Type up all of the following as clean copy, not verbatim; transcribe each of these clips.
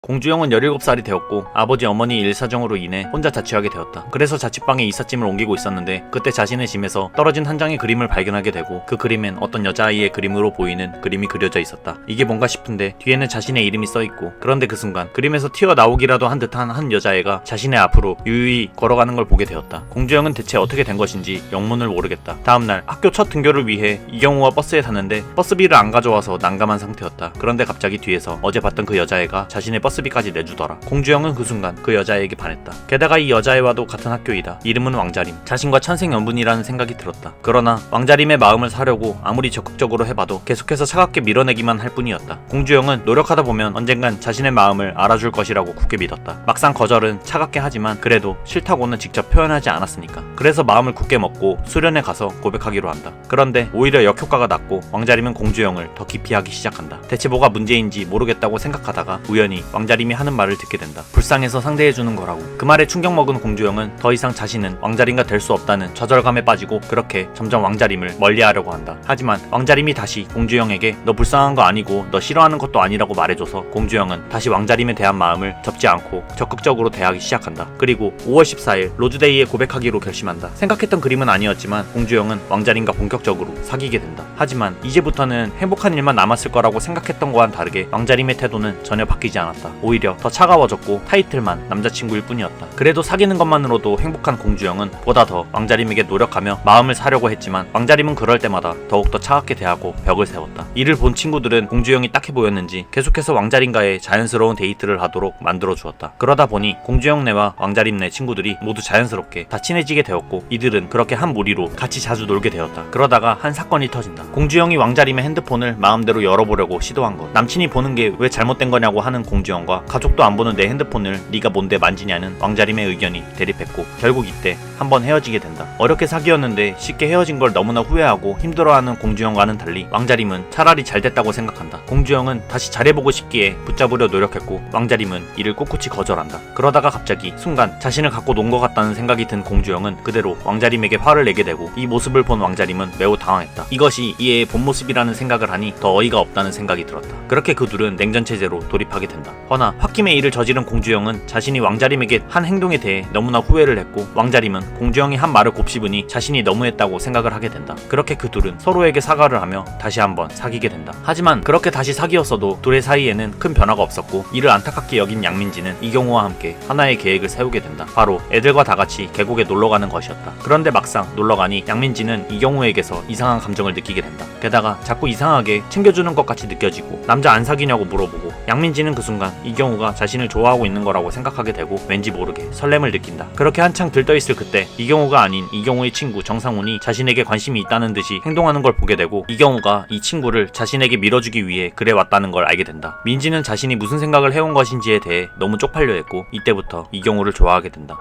공주영은 17살이 되었고 아버지 어머니 일사정으로 인해 혼자 자취하게 되었다. 그래서 자취방에 이삿짐을 옮기고 있었는데 그때 자신의 짐에서 떨어진 한 장의 그림을 발견하게 되고 그 그림엔 어떤 여자아이의 그림으로 보이는 그림이 그려져 있었다. 이게 뭔가 싶은데 뒤에는 자신의 이름이 써있고, 그런데 그 순간 그림에서 튀어나오기라도 한 듯한 한 여자애가 자신의 앞으로 유유히 걸어가는 걸 보게 되었다. 공주영은 대체 어떻게 된 것인지 영문을 모르겠다. 다음날 학교 첫 등교를 위해 이경우와 버스에 탔는데 버스비를 안 가져와서 난감한 상태였다. 그런데 갑자기 뒤에서 어제 봤던 그 여자애가 자신의 버스비까지 내주더라. 공주영은 그 순간 그 여자애에게 반했다. 게다가 이 여자애와도 같은 학교이다. 이름은 왕자림. 자신과 천생연분이라는 생각이 들었다. 그러나 왕자림의 마음을 사려고 아무리 적극적으로 해봐도 계속해서 차갑게 밀어내기만 할 뿐이었다. 공주영은 노력하다 보면 언젠간 자신의 마음을 알아줄 것이라고 굳게 믿었다. 막상 거절은 차갑게 하지만 그래도 싫다고는 직접 표현하지 않았으니까. 그래서 마음을 굳게 먹고 수련회 가서 고백하기로 한다. 그런데 오히려 역효과가 났고 왕자림은 공주영을 더 기피하기 시작한다. 대체 뭐가 문제인지 모르겠다고 생각하다가 우연히 왕자림이 하는 말을 듣게 된다. 불쌍해서 상대해주는 거라고. 그 말에 충격먹은 공주영은 더 이상 자신은 왕자림과 될 수 없다는 좌절감에 빠지고 그렇게 점점 왕자림을 멀리하려고 한다. 하지만 왕자림이 다시 공주영에게 너 불쌍한 거 아니고 너 싫어하는 것도 아니라고 말해줘서 공주영은 다시 왕자림에 대한 마음을 접지 않고 적극적으로 대하기 시작한다. 그리고 5월 14일 로즈데이에 고백하기로 결심한다. 생각했던 그림은 아니었지만 공주영은 왕자림과 본격적으로 사귀게 된다. 하지만 이제부터는 행복한 일만 남았을 거라고 생각했던 거와는 다르게 왕자림의 태도는 전혀 바뀌지 않았다. 오히려 더 차가워졌고 타이틀만 남자친구일 뿐이었다. 그래도 사귀는 것만으로도 행복한 공주영은 보다 더 왕자림에게 노력하며 마음을 사려고 했지만 왕자림은 그럴 때마다 더욱더 차갑게 대하고 벽을 세웠다. 이를 본 친구들은 공주영이 딱해 보였는지 계속해서 왕자림과의 자연스러운 데이트를 하도록 만들어 주었다. 그러다 보니 공주영네와 왕자림네 친구들이 모두 자연스럽게 다 친해지게 되었고 이들은 그렇게 한 무리로 같이 자주 놀게 되었다. 그러다가 한 사건이 터진다. 공주영이 왕자림의 핸드폰을 마음대로 열어보려고 시도한 것. 남친이 보는 게 왜 잘못된 거냐고 하는 공주영과 가족도 안 보는 내 핸드폰을 네가 뭔데 만지냐는 왕자림의 의견이 대립했고 결국 이때 한번 헤어지게 된다. 어렵게 사귀었는데 쉽게 헤어진 걸 너무나 후회하고 힘들어하는 공주영과는 달리 왕자림은 차라리 잘 됐다고 생각한다. 공주영은 다시 잘해보고 싶기에 붙잡으려 노력했고 왕자림은 이를 꿋꿋이 거절한다. 그러다가 갑자기 순간 자신을 갖고 논 것 같다는 생각이 든 공주영은 그대로 왕자림에게 화를 내게 되고 이 모습을 본 왕자림은 매우 당황했다. 이것이 이의 본 모습이라는 생각을 하니 더 어이가 없다는 생각이 들었다. 그렇게 그 둘은 냉전체제로 돌입하게 된다. 허나 홧김에 이를 저지른 공주영은 자신이 왕자림에게 한 행동에 대해 너무나 후회를 했고 왕자림은 공주영이 한 말을 곱씹으니 자신이 너무했다고 생각을 하게 된다. 그렇게 그 둘은 서로에게 사과를 하며 다시 한번 사귀게 된다. 하지만 그렇게 다시 사귀었어도 둘의 사이에는 큰 변화가 없었고 이를 안타깝게 여긴 양민지는 이경우와 함께 하나의 계획을 세우게 된다. 바로 애들과 다 같이 계곡에 놀러가는 것이었다. 그런데 막상 놀러가니 양민지는 이경우에게서 이상한 감정을 느끼게 된다. 게다가 자꾸 이상하게 챙겨주는 것 같이 느껴지고 남자 안 사귀냐고 물어보고 양민지는 그 순간 이경우가 자신을 좋아하고 있는 거라고 생각하게 되고 왠지 모르게 설렘을 느낀다. 그렇게 한창 들떠있을 그때 이경우가 아닌 이경우의 친구 정상훈이 자신에게 관심이 있다는 듯이 행동하는 걸 보게 되고 이경우가 이 친구를 자신에게 밀어주기 위해 그래 왔다는 걸 알게 된다. 민지는 자신이 무슨 생각을 해온 것인지에 대해 너무 쪽팔려 했고 이때부터 이경우를 좋아하게 된다.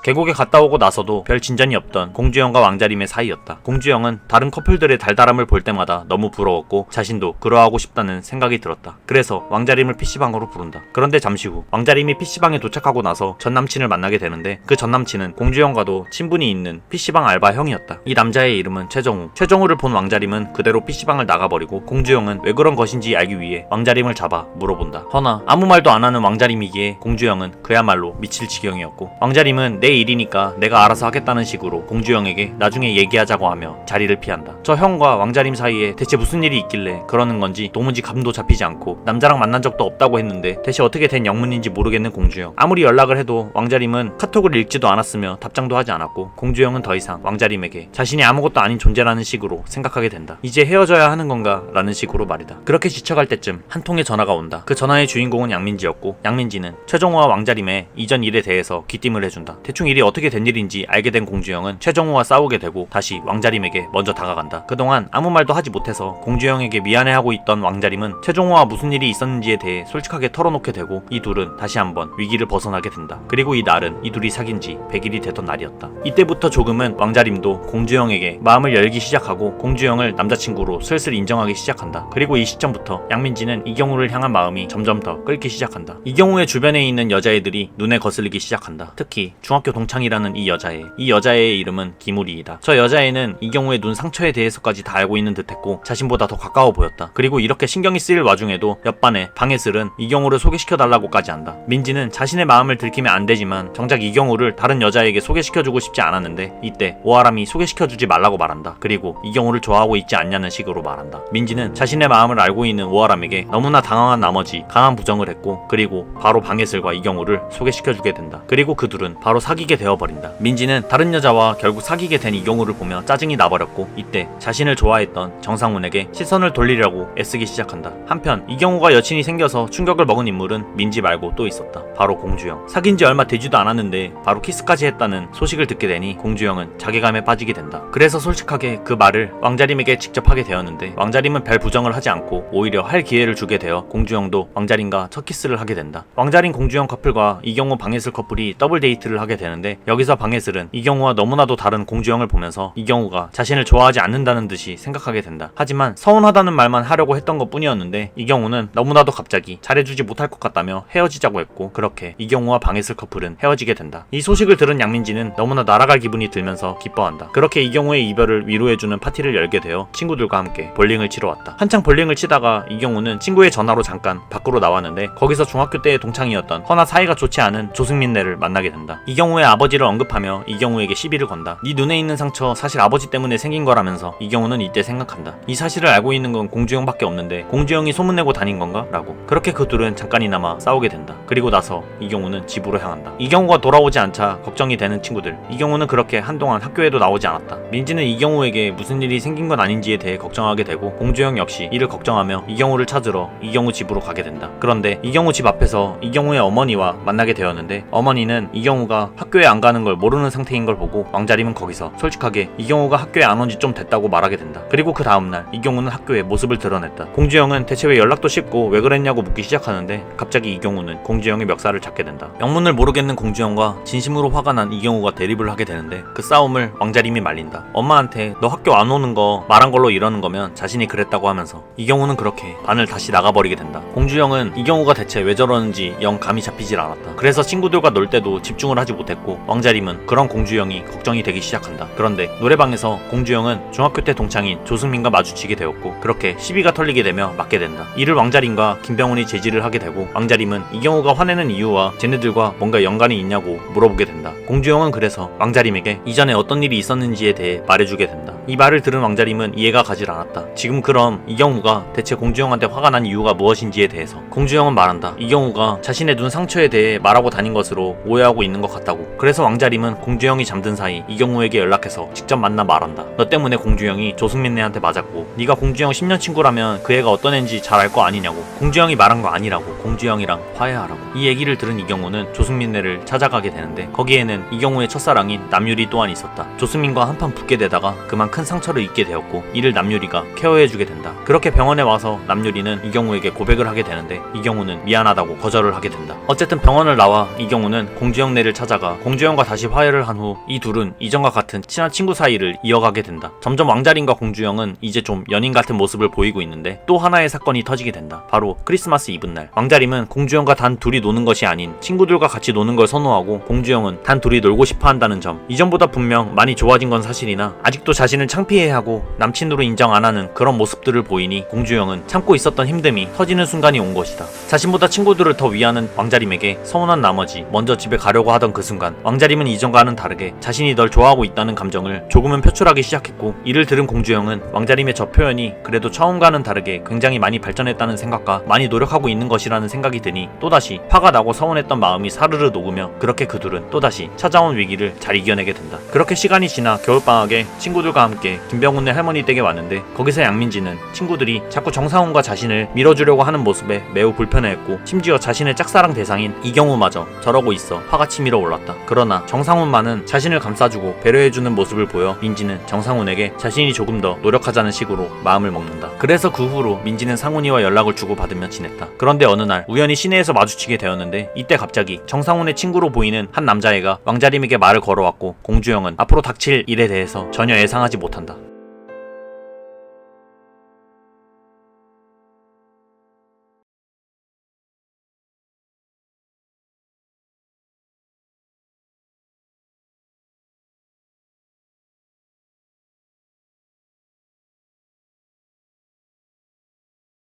계곡에 갔다 오고 나서도 별 진전이 없던 공주영과 왕자림의 사이였다. 공주영은 다른 커플들의 달달함을 볼 때마다 너무 부러웠고 자신도 그러하고 싶다는 생각이 들었다. 그래서 왕자림을 PC방으로 부른다. 그런데 잠시 후 왕자림이 PC방에 도착하고 나서 전 남친을 만나게 되는데 그 전 남친은 공주영과도 친분이 있는 PC방 알바 형이었다. 이 남자의 이름은 최정우. 최정우를 본 왕자림은 그대로 PC방을 나가버리고 공주영은 왜 그런 것인지 알기 위해 왕자림을 잡아 물어본다. 허나 아무 말도 안 하는 왕자림이기에 공주영은 그야말로 미칠 지경이었고 왕자림은 내 일이니까 내가 알아서 하겠다는 식으로 공주영에게 나중에 얘기하자고 하며 자리를 피한다. 저 형과 왕자림 사이에 대체 무슨 일이 있길래 그러는 건지 도무지 감도 잡히지 않고 남자랑 만난 적도 없다고 했는데 대체 어떻게 된 영문인지 모르겠는 공주영. 아무리 연락을 해도 왕자림은 카톡을 읽지도 않았으며 답장도 하지 않았고 공주영은 더 이상 왕자림에게 자신이 아무것도 아닌 존재라는 식으로 생각하게 된다. 이제 헤어져야 하는 건가? 라는 식으로 말이다. 그렇게 지쳐갈 때쯤 한 통의 전화가 온다. 그 전화의 주인공은 양민지였고 양민지는 최정우와 왕자림의 이전 일에 대해서 귀띔을 해준다. 대충 일이 어떻게 된 일인지 알게 된 공주영은 최정우와 싸우게 되고 다시 왕자림에게 먼저 다가간다. 그동안 아무 말도 하지 못해서 공주영에게 미안해하고 있던 왕자림은 최정우와 무슨 일이 있었는지에 대해 솔직하게 털어놓게 되고 이 둘은 다시 한번 위기를 벗어나게 된다. 그리고 이 날은 이 둘이 사귄 지 100일이 되던 날이었다. 이때부터 조금은 왕자림도 공주영에게 마음을 열기 시작하고 공주영을 남자친구로 슬슬 인정하기 시작한다. 그리고 이 시점부터 양민지는 이경우를 향한 마음이 점점 더 끓기 시작한다. 이경우의 주변에 있는 여자애들이 눈에 거슬리기 시작한다. 특히 중학교 동창이라는 이 여자애의 이름은 기무리이다. 저 여자애는 이경우의 눈 상처에 대해서까지 다 알고 있는 듯했고 자신보다 더 가까워 보였다. 그리고 이렇게 신경이 쓰일 와중에도 옆반에 방해슬은 이경우를 소개시켜달라고까지 한다. 민지는 자신의 마음을 들키면 안 되지만 정작 이경우를 다른 여자에게 소개시켜주고 싶지 않았는데 이때 오아람이 소개시켜주지 말라고 말한다. 그리고 이경우를 좋아하고 있지 않냐는 식으로 말한다. 민지는 자신의 마음을 알고 있는 오아람에게 너무나 당황한 나머지 강한 부정을 했고 그리고 바로 방해슬과 이경우를 소개시켜주게 된다. 그리고 그 둘은 바로 사귀게 되어버린다. 민지는 다른 여자와 결국 사귀게 된 이경우를 보며 짜증이 나버렸고 이때 자신을 좋아했던 정상훈에게 시선을 돌리려고 애쓰기 시작한다. 한편 이경우가 여친이 생겨서 충격을 먹은 인물은 민지 말고 또 있었다. 바로 공주영. 사귄 지 얼마 되지도 않았는데 바로 키스까지 했다는 소식을 듣게 되니 공주영은 자괴감에 빠지게 된다. 그래서 솔직하게 그 말을 왕자림에게 직접 하게 되었는데 왕자림은 별 부정을 하지 않고 오히려 할 기회를 주게 되어 공주영도 왕자림과 첫 키스를 하게 된다. 왕자림 공주영 커플과 이경우 방해슬 커플이 더블 데이트를 하게 되는데 여기서 방해슬은 이경우와 너무나도 다른 공주영을 보면서 이경우가 자신을 좋아하지 않는다는 듯이 생각하게 된다. 하지만 서운하다는 말만 하려고 했던 것 뿐이었는데 이경우는 너무나도 갑자기 잘해주지 못할 것 같다며 헤어지자고 했고 그렇게 이경우와 방해슬 커플은 헤어지게 된다. 이 소식을 들은 양민지는 너무나 날아갈 기분이 들면서 기뻐한다. 그렇게 이경우의 이별을 위로해주는 파티를 열게 되어 친구들과 함께 볼링을 치러 왔다. 한창 볼링을 치다가 이경우는 친구의 전화로 잠깐 밖으로 나왔는데 거기서 중학교 때의 동창이었던 허나 사이가 좋지 않은 조승민네를 만나게 된다. 이경우의 아버지를 언급하며 이경우에게 시비를 건다. 네 눈에 있는 상처 사실 아버지 때문에 생긴 거라면서 이경우는 이때 생각한다. 이 사실을 알고 있는 건 공주영밖에 없는데 공주영이 소문내고 다닌 건가? 라고. 그렇게 그 둘은 잠깐이나마 싸우게 된다. 그리고 나서 이경우는 집으로 향한다. 이경우가 돌아오지 않자 걱정이 되는 친구들. 이경우는 그렇게 한동안 학교에도 나오지 않았다. 민지는 이경우에게 무슨 일이 생긴 건 아닌지에 대해 걱정하게 되고 공주영 역시 이를 걱정하며 이경우를 찾으러 이경우 집으로 가게 된다. 그런데 이경우 집 앞에서 이경우의 어머니와 만나게 되었는데 어머니는 이경우가 학교에 안 가는 걸 모르는 상태인 걸 보고 왕자림은 거기서 솔직하게 이경우가 학교에 안 온 지 좀 됐다고 말하게 된다. 그리고 그 다음날 이경우는 학교에 모습을 드러냈다. 공주영은 대체 왜 연락도 씹고 왜 그랬냐고 묻기 시작하는데 갑자기 이경우는 공주영의 멱살을 잡게 된다. 영문을 모르겠는 공주영과 진심으로 화가 난 이경우가 대립을 하게 되는데 그 싸움을 왕자림이 말린다. 엄마한테 너 학교 안 오는 거 말한 걸로 이러는 거면 자신이 그랬다고 하면서 이경우는 그렇게 반을 다시 나가버리게 된다. 공주영은 이경우가 대체 왜 저러는지 영 감이 잡히질 않았다. 그래서 친구들과 놀 때도 집중을 하지 못했고 왕자림은 그런 공주영이 걱정이 되기 시작한다. 그런데 노래방에서 공주영은 중학교 때 동창인 조승민과 마주치게 되었고 그렇게 시비가 털리게 되며 맞게 된다. 이를 왕자림과 김병훈이 제지를 하게 되고 왕자림은 이경우가 화내는 이유와 쟤네들과 뭔가 연관이 있냐고 물어보게 된다. 공주영은 그래서 왕자림에게 이전에 어떤 일이 있었는지에 대해 말해주게 된다. 이 말을 들은 왕자림은 이해가 가질 않았다. 지금 그럼 이경우가 대체 공주영한테 화가 난 이유가 무엇인지에 대해서 공주영은 말한다. 이경우가 자신의 눈 상처에 대해 말하고 다닌 것으로 오해하고 있는 것 같다고. 그래서 왕자림은 공주영이 잠든 사이 이경우에게 연락해서 직접 만나 말한다. 너 때문에 공주영이 조승민네한테 맞았고 네가 공주영 10년 친구라면 그 애가 어떤 애인지 잘 알 거 아니냐고. 공주영이 말한 거 아니라고. 공주영이랑 화해하라고. 이 얘기를 들은 이경우는 조승민네를 찾아가게 되는데 거기에는 이경우의 첫사랑인 남유리 또한 있었다. 조승민과 한판 붙게 되다가 그만 큰 상처를 입게 되었고 이를 남유리가 케어해주게 된다. 그렇게 병원에 와서 남유리는 이경우에게 고백을 하게 되는데 이경우는 미안하다고 거절을 하게 된다. 어쨌든 병원을 나와 이경우는 공주영네를 찾아가 공주영과 다시 화해를 한 후 이 둘은 이전과 같은 친한 친구 사이를 이어가게 된다. 점점 왕자림과 공주영은 이제 좀 연인 같은 모습을 보이고 있는데 또 하나의 사건이 터지게 된다. 바로 크리스마스 이브날 왕자림은 공주영과 단 둘이 노는 것이 아닌 친구들과 같이 노는 걸 선호하고 공주영은 단 둘이 놀고 싶어 한다는 점. 이전보다 분명 많이 좋아진 건 사실이나 아직도 자신을 창피해하고 남친으로 인정 안 하는 그런 모습들을 보이니 공주영은 참고 있었던 힘듦이 터지는 순간이 온 것이다. 자신보다 친구들을 더 위하는 왕자림에게 서운한 나머지 먼저 집에 가려고 하던 그 순간 왕자림은 이전과는 다르게 자신이 널 좋아하고 있다는 감정을 조금은 표출하기 시작했고 이를 들은 공주영은 왕자림의 저 표현이 그래도 처음과는 다르게 굉장히 많이 발전했다는 생각과 많이 노력하고 있는 것이라는 생각이 드니 또다시 화가 나고 서운했던 마음이 사르르 녹으며 그렇게 그 둘은 또다시 찾아온 위기를 잘 이겨내게 된다. 그렇게 시간이 지나 겨울방학에 친구들과 함께 김병훈네 할머니 댁에 왔는데 거기서 양민지는 친구들이 자꾸 정상훈과 자신을 밀어주려고 하는 모습에 매우 불편해했고 심지어 자신의 짝사랑 대상인 이경우마저 저러고 있어 화가 치밀어 올랐다. 그러나 정상훈만은 자신을 감싸주고 배려해주는 모습을 보여 민지는 정상훈에게 자신이 조금 더 노력하자는 식으로 마음을 먹는다. 그래서 그 후로 민지는 상훈이와 연락을 주고받으며 지냈다. 그런데 어느 날 우연히 시내에서 마주치게 되었는데 이때 갑자기 정상훈의 친구로 보이는 한 남자애가 왕자림에게 말을 걸어왔고 공주영은 앞으로 닥칠 일에 대해서 전혀 예상하지 못한다.